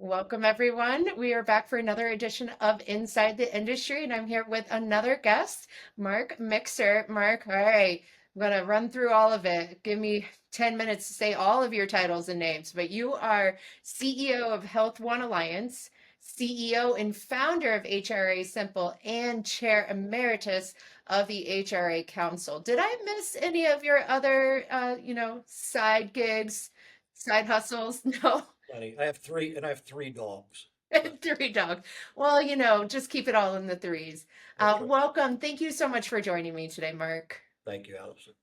Welcome, everyone. We are back for another edition of Inside the Industry, and I'm here with another guest, Mark Mixer. Mark, all right, I'm going to run through all of it. Give me 10 minutes to say all of your titles and names, but you are CEO of HealthOne Alliance, CEO and founder of HRASimple, and Chair Emeritus of the HRA Council. Did I miss any of your other, side gigs, side hustles? No. Funny. I have three dogs. So Three dogs. Well, just keep it all in the threes. that's right. Welcome. Thank you so much for joining me today, Mark. Thank you, Allison.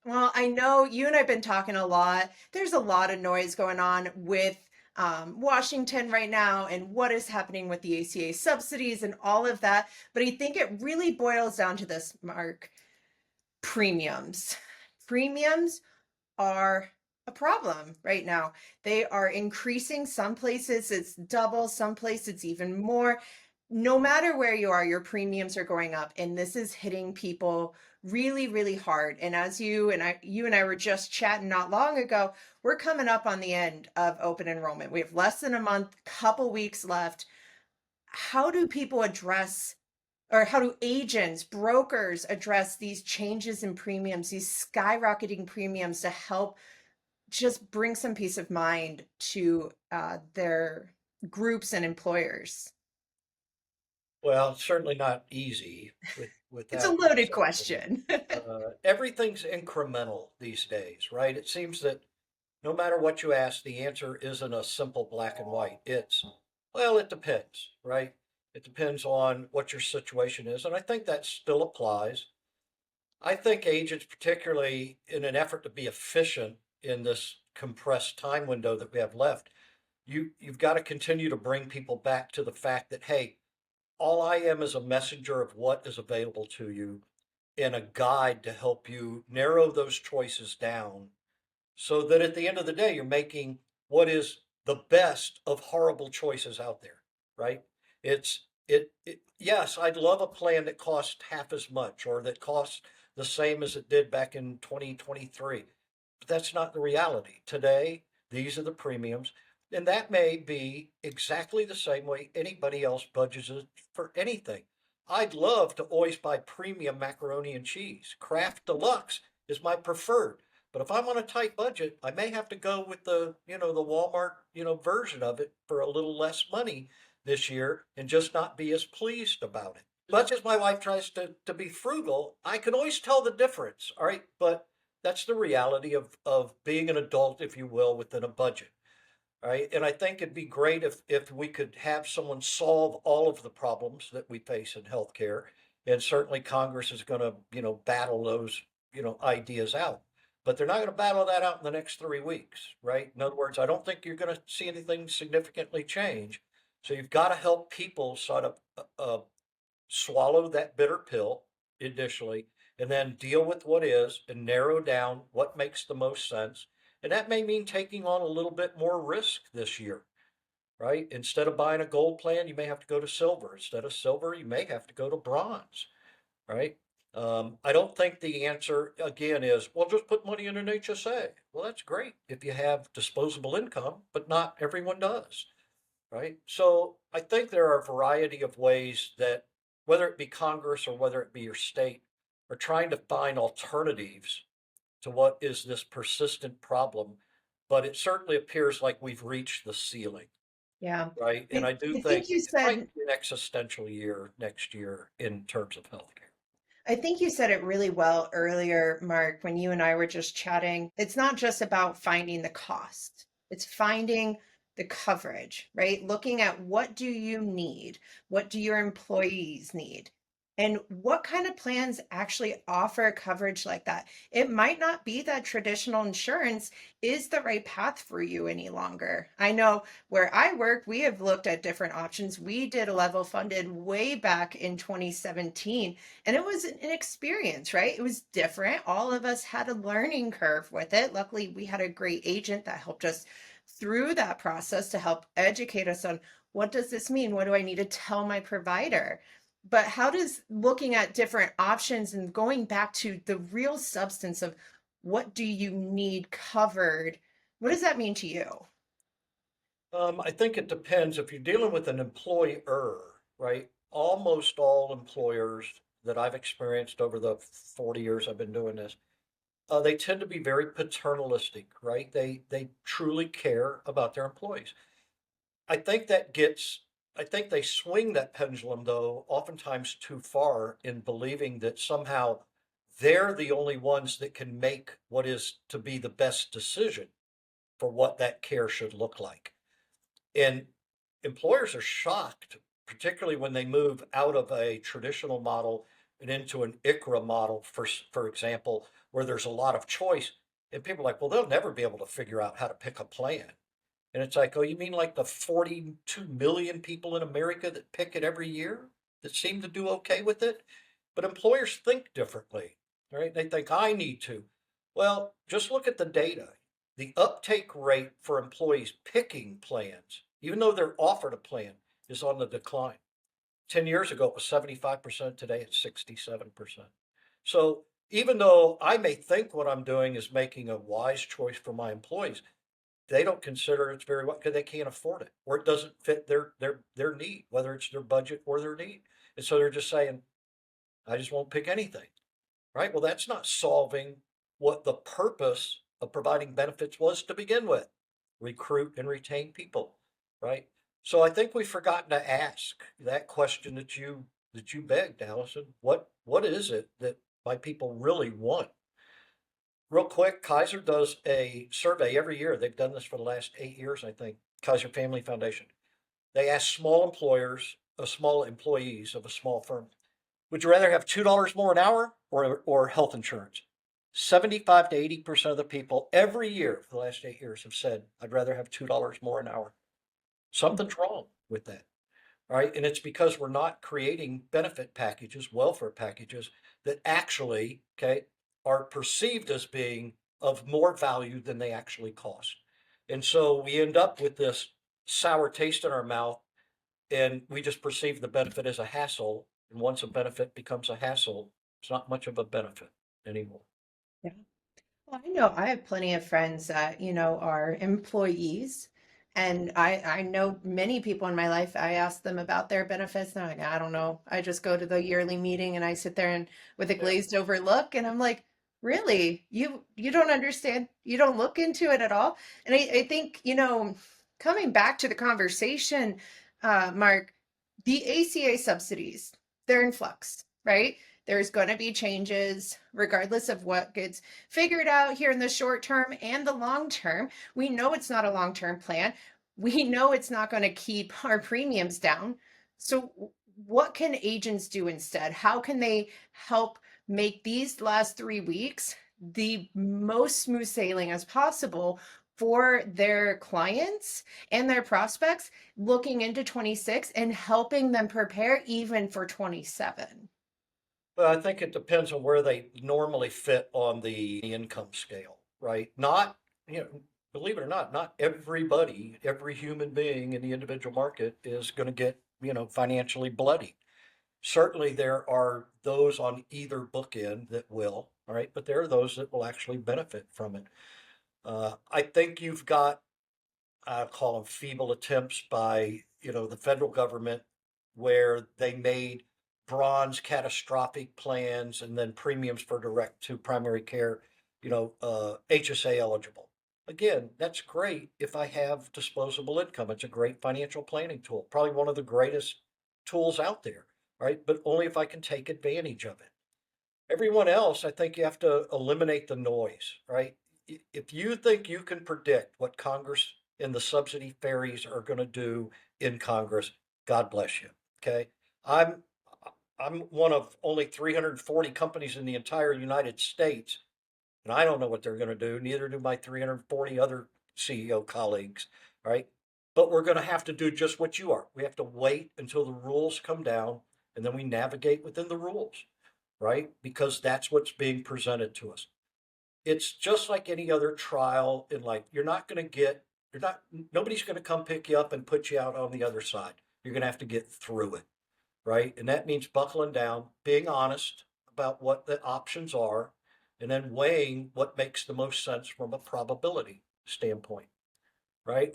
Well, I know you and I've been talking a lot. There's a lot of noise going on with Washington right now and what is happening with the ACA subsidies and all of that. But I think it really boils down to this, Mark. Premiums. Premiums are a problem right now. They are increasing. Some places it's double, some places it's even more. No matter where you are, your premiums are going up, and this is hitting people really, really hard. And as you and I were just chatting not long ago, we're coming up on the end of open enrollment. We have less than a month, couple weeks left. How do people address or how do agents, brokers address these changes in premiums, these skyrocketing premiums to help just bring some peace of mind to their groups and employers? Well, it's certainly not easy with It's a that being loaded said. question. Everything's incremental these days, right? It seems that no matter what you ask, the answer isn't a simple black and white. Well, it depends, right? It depends on what your situation is, and I think that still applies. I think agents, particularly in an effort to be efficient in this compressed time window that we have left, you've got to continue to bring people back to the fact that, hey, all I am is a messenger of what is available to you and a guide to help you narrow those choices down so that at the end of the day, you're making what is the best of horrible choices out there, right? Yes, I'd love a plan that costs half as much or that costs the same as it did back in 2023. But that's not the reality. Today, these are the premiums. And that may be exactly the same way anybody else budgets for anything. I'd love to always buy premium macaroni and cheese. Kraft Deluxe is my preferred. But if I'm on a tight budget, I may have to go with the Walmart, version of it for a little less money this year and just not be as pleased about it. Much as my wife tries to be frugal, I can always tell the difference. All right. But that's the reality of being an adult, if you will, within a budget. Right. And I think it'd be great if we could have someone solve all of the problems that we face in healthcare. And certainly Congress is going to, battle those, ideas out. But they're not going to battle that out in the next 3 weeks, right? In other words, I don't think you're going to see anything significantly change. So you've got to help people sort of swallow that bitter pill initially, and then deal with what is and narrow down what makes the most sense. And that may mean taking on a little bit more risk this year, right? Instead of buying a gold plan, you may have to go to silver. Instead of silver, you may have to go to bronze, right? I don't think the answer again is, well, just put money in an HSA. Well, that's great if you have disposable income, but not everyone does, right? So I think there are a variety of ways that, whether it be Congress or whether it be your state, are trying to find alternatives to what is this persistent problem. But it certainly appears like we've reached the ceiling, Yeah. right? And I, I do I think think you it might said be an existential year next year in terms of healthcare. I think you said it really well earlier, Mark, when you and I were just chatting. It's not just about finding the cost. It's finding the coverage, right? Looking at what do you need? What do your employees need? And what kind of plans actually offer coverage like that? It might not be that traditional insurance is the right path for you any longer. I know where I work, we have looked at different options. We did a level funded way back in 2017, and it was an experience, right? It was different. All of us had a learning curve with it. Luckily, we had a great agent that helped us through that process to help educate us on what does this mean? What do I need to tell my provider? But how does looking at different options and going back to the real substance of what do you need covered, what does that mean to you? I think it depends. If you're dealing with an employer, right? Almost all employers that I've experienced over the 40 years I've been doing this, they tend to be very paternalistic, right? They truly care about their employees. I think that gets, I think they swing that pendulum though, oftentimes too far in believing that somehow they're the only ones that can make what is to be the best decision for what that care should look like. And employers are shocked, particularly when they move out of a traditional model and into an ICRA model, for example, where there's a lot of choice. And people are like, well, they'll never be able to figure out how to pick a plan. And it's like, oh, you mean like the 42 million people in America that pick it every year that seem to do okay with it? But employers think differently, right? They think I need to. Well, just look at the data. The uptake rate for employees picking plans, even though they're offered a plan, is on the decline. 10 years ago, it was 75%. Today, it's 67%. So even though I may think what I'm doing is making a wise choice for my employees, they don't consider it's very well because they can't afford it or it doesn't fit their need, whether it's their budget or their need. And so they're just saying, I just won't pick anything. Right? Well, that's not solving what the purpose of providing benefits was to begin with. Recruit and retain people, right? So I think we've forgotten to ask that question that you begged, Allison. What is it that my people really want? Real quick, Kaiser does a survey every year. They've done this for the last 8 years, I think. Kaiser Family Foundation. They ask small employers, small employees of a small firm, would you rather have $2 more an hour or health insurance? 75 to 80% of the people every year for the last 8 years have said, I'd rather have $2 more an hour. Something's wrong with that. Right. And it's because we're not creating benefit packages, welfare packages that actually, okay, are perceived as being of more value than they actually cost. And so we end up with this sour taste in our mouth and we just perceive the benefit as a hassle. And once a benefit becomes a hassle, it's not much of a benefit anymore. Yeah. Well, I know I have plenty of friends that, are employees. And I know many people in my life, I ask them about their benefits. And they're like, I don't know. I just go to the yearly meeting and I sit there and with a Yeah. glazed over look. And I'm like, really? You don't understand? You don't look into it at all? And I think, coming back to the conversation, Mark, the ACA subsidies, they're in flux, right? There's going to be changes regardless of what gets figured out here in the short term and the long term. We know it's not a long term plan. We know it's not going to keep our premiums down. So, what can agents do instead? How can they help make these last 3 weeks the most smooth sailing as possible for their clients and their prospects looking into 26 and helping them prepare even for 27? Well, I think it depends on where they normally fit on the income scale, right? Not, believe it or not everybody, every human being in the individual market is going to get, financially bloody. Certainly there are those on either bookend that will, all right, but there are those that will actually benefit from it. I think you've got, I call them feeble attempts by, the federal government where they made bronze catastrophic plans and then premiums for direct to primary care, HSA eligible. Again, that's great if I have disposable income. It's a great financial planning tool, probably one of the greatest tools out there, right? But only if I can take advantage of it. Everyone else, I think you have to eliminate the noise, right? If you think you can predict what Congress and the subsidy fairies are going to do in Congress, God bless you. Okay. I'm I'm one of only 340 companies in the entire United States, and I don't know what they're going to do. Neither do my 340 other CEO colleagues, right? But we're going to have to do just what you are. We have to wait until the rules come down and then we navigate within the rules, right? Because that's what's being presented to us. It's just like any other trial in life. You're not, nobody's going to come pick you up and put you out on the other side. You're going to have to get through it, right? And that means buckling down, being honest about what the options are, and then weighing what makes the most sense from a probability standpoint, right?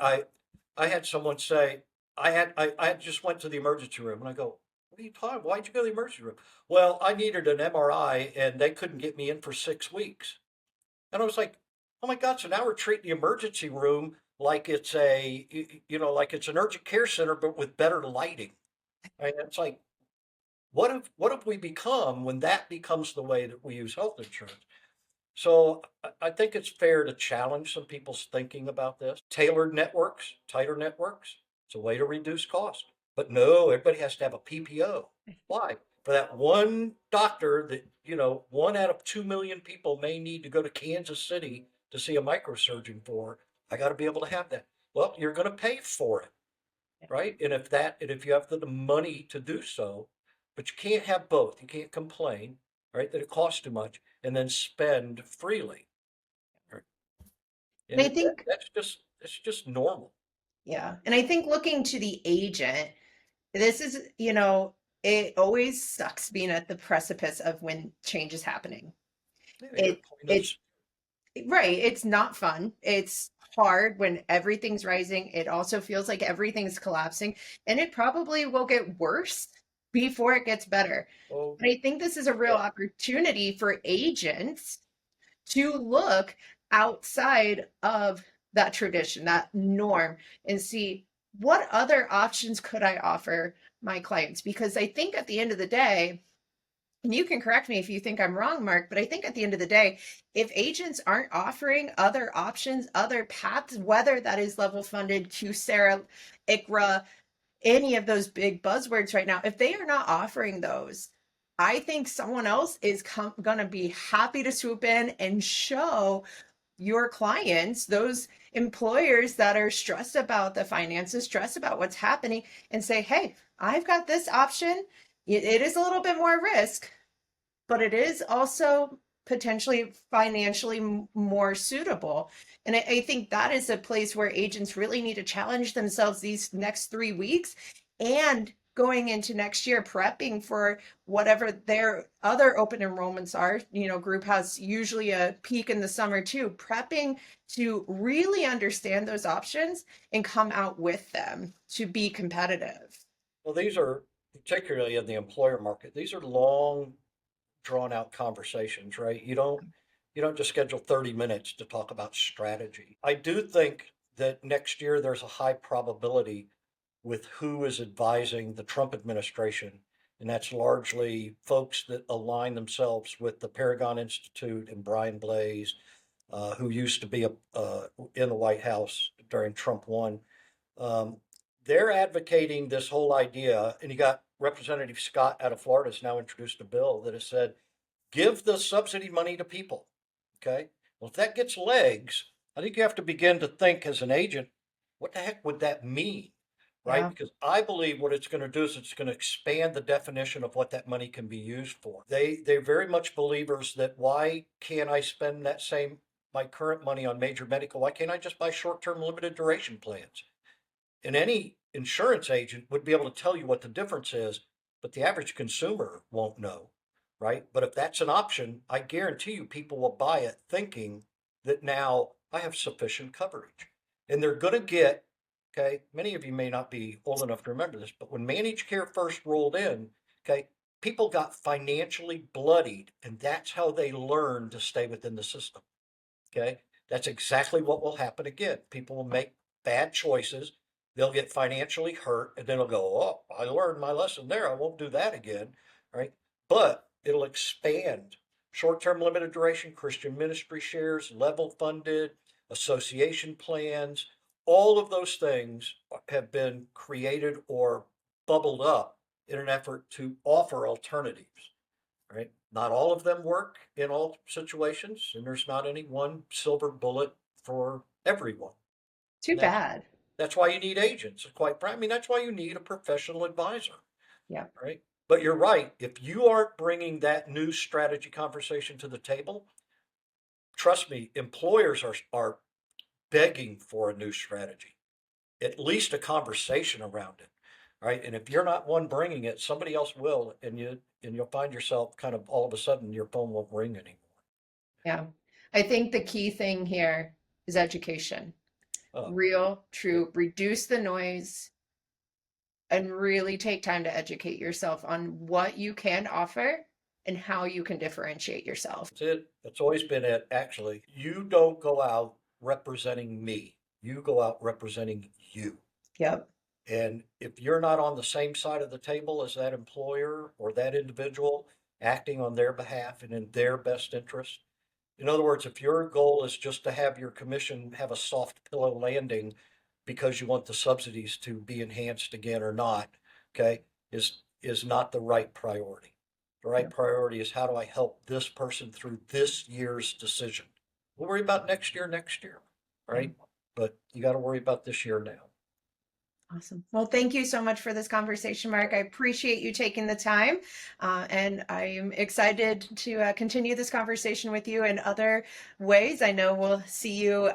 I had someone say, I just went to the emergency room and I go, what are you talking? Why'd you go to the emergency room? Well, I needed an MRI and they couldn't get me in for 6 weeks. And I was like, oh my God, so now we're treating the emergency room like it's like it's an urgent care center, but with better lighting. And it's like, what have we become when that becomes the way that we use health insurance? So I think it's fair to challenge some people's thinking about this. Tailored networks, tighter networks, it's a way to reduce cost. But no, everybody has to have a PPO. Why? For that one doctor that, 1 out of 2 million people may need to go to Kansas City to see a microsurgeon for, I got to be able to have that. Well, you're going to pay for it, right? And if you have the money to do so, but you can't have both. You can't complain, right, that it costs too much and then spend freely. Right? And And I think, that's just normal. yeah. And I think looking to the agent, this is, it always sucks being at the precipice of when change is happening. Yeah, you're It, kind of it's right. It's not fun. It's hard when everything's rising. It also feels like everything's collapsing, and it probably will get worse before it gets better. oh But I think this is a real yeah. opportunity for agents to look outside of that tradition, that norm, and see what other options could I offer my clients? Because I think at the end of the day, and you can correct me if you think I'm wrong, Mark, but I think at the end of the day, if agents aren't offering other options, other paths, whether that is level funded, QSARA, ICRA, any of those big buzzwords right now, if they are not offering those, I think someone else is going to be happy to swoop in and show your clients, those employers that are stressed about the finances, stressed about what's happening, and say, hey, I've got this option. It is a little bit more risk, but it is also potentially financially more suitable. And I think that is a place where agents really need to challenge themselves these next 3 weeks and going into next year, prepping for whatever their other open enrollments are. Group has usually a peak in the summer too, prepping to really understand those options and come out with them to be competitive. Well, these are particularly in the employer market. These are long, drawn out conversations, right? You don't just schedule 30 minutes to talk about strategy. I do think that next year there's a high probability with who is advising the Trump administration, and that's largely folks that align themselves with the Paragon Institute and Brian Blaze, who used to be in the White House during Trump 1. Um, they're advocating this whole idea, and you got Representative Scott out of Florida has now introduced a bill that has said, give the subsidy money to people. Okay. Well, if that gets legs, I think you have to begin to think as an agent, what the heck would that mean? Right? Yeah. Because I believe what it's going to do is it's going to expand the definition of what that money can be used for. They're very much believers that why can't I spend my current money on major medical? Why can't I just buy short-term limited duration plans? And any insurance agent would be able to tell you what the difference is, but the average consumer won't know, right? But if that's an option, I guarantee you people will buy it thinking that now I have sufficient coverage. And they're going to get, okay, many of you may not be old enough to remember this, but when managed care first rolled in, okay, people got financially bloodied, and that's how they learned to stay within the system. Okay. That's exactly what will happen again. People will make bad choices. They'll get financially hurt and then they'll go, oh, I learned my lesson there. I won't do that again. Right. But it'll expand short term limited duration, Christian ministry shares, level funded, association plans. All of those things have been created or bubbled up in an effort to offer alternatives, right? Not all of them work in all situations, and there's not any one silver bullet for everyone. Too And that's bad. that's why you need agents. Quite frankly, I mean, that's why you need a professional advisor, Yeah. right? But you're right. If you aren't bringing that new strategy conversation to the table, trust me, employers are begging for a new strategy, at least a conversation around it, right? And if you're not one bringing it, somebody else will, and you'll find yourself kind of all of a sudden your phone won't ring anymore. Yeah. I think the key thing here is education. Oh, real, true, reduce the noise, and really take time to educate yourself on what you can offer and how you can differentiate yourself. that's it. That's always been it. Actually, you don't go out representing me. You go out representing you. Yep. And if you're not on the same side of the table as that employer or that individual acting on their behalf and in their best interest, in other words, if your goal is just to have your commission have a soft pillow landing because you want the subsidies to be enhanced again or not, okay, is not the right priority. The right Yep. priority is how do I help this person through this year's decision? We'll worry about next year, right? But you got to worry about this year now. Awesome. Well, thank you so much for this conversation, Mark. I appreciate you taking the time. And I'm excited to continue this conversation with you in other ways. I know we'll see you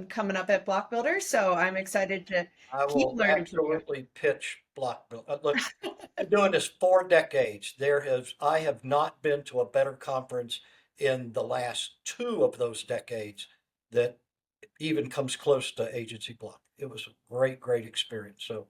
coming up at Block Builder. So I'm excited to I keep will learning from you. absolutely pitch block bill. Look, I've been doing this 4 decades. I have not been to a better conference in the last 2 of those decades that even comes close to AgencyBloc. It was a great, great experience. So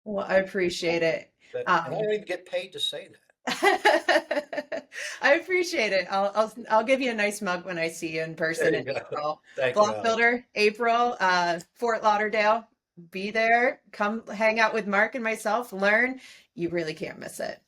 Well, I appreciate it. and I don't even get paid to say that. I appreciate it. I'll give you a nice mug when I see you in There person you in go. April. Thank you, Block Alex. Builder, April, Fort Lauderdale. Be there. Come hang out with Mark and myself. Learn. You really can't miss it.